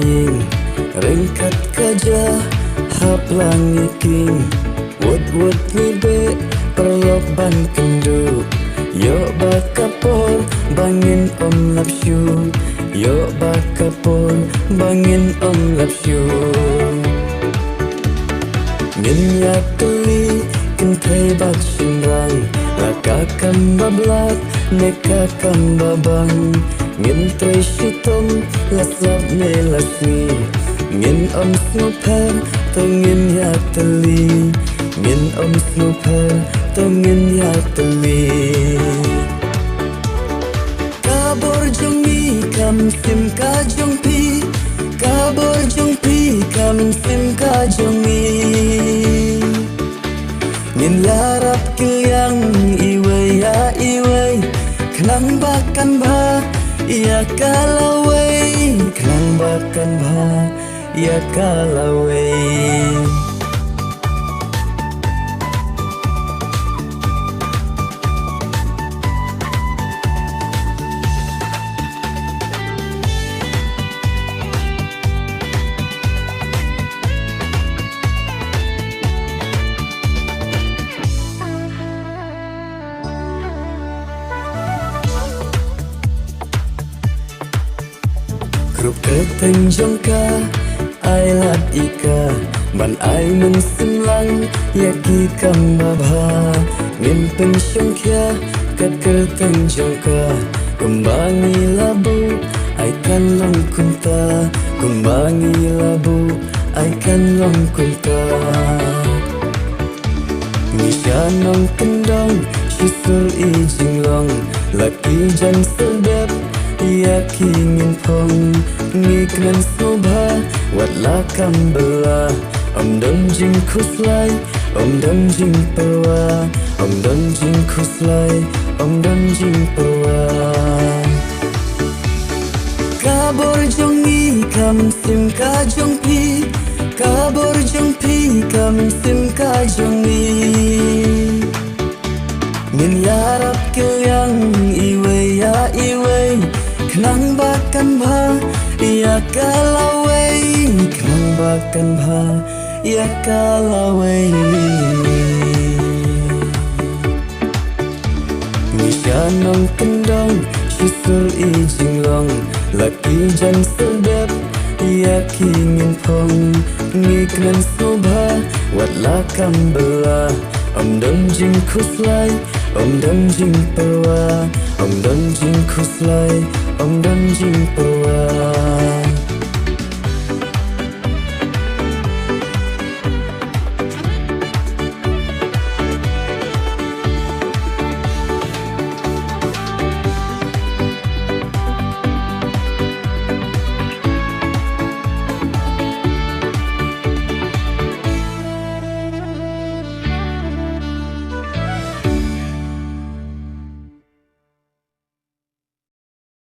paying ringkat kaja hap langiking wud ni be perlok ban kendu yo bakapol bangin lapsyu yo bakapol bangin lapsyu ngin ya tuli kentai bat sinrang lakakan bablak nekakan babang ngin treshitom laslap ne lasni ngin snupar tengin ya teli ngin snupar tengin ya teli kabor jongi kam sim ka jongpi kabor jongpi kam sim ka jongi ngin larap kilyang iwe ya iwe kenang bakan ba ya kalawai kenang bakan ba ya kalawai Grup keteng jongka ai lat ika ban ai men simlang yaki kam babha ngin pen syongkya kat keteng jongka kumbangi labu ai kan long kunta kumbangi labu ai kan long kunta nisyanong kendong sisur ijinglong laki jan sedap yaki ngin pong ngiknan sobha wat lakam bela dam jing khuslai dam jing perwa dam jing khuslai dam jing perwa kabor jongi kam sim ka jongpi kabor jongpi kam sim ka jongi ngin yarap kilyang iwe ya iwe kenang bakan ba ya kalawai kenang bakan ba ya kalawai nisyanong kendong sisur ijinglong laki jan sedap yaki ngin pong ngiknan sobha wat lakam bela dam jing khuslai dam jing perwa dam jing khuslai dam jing perwa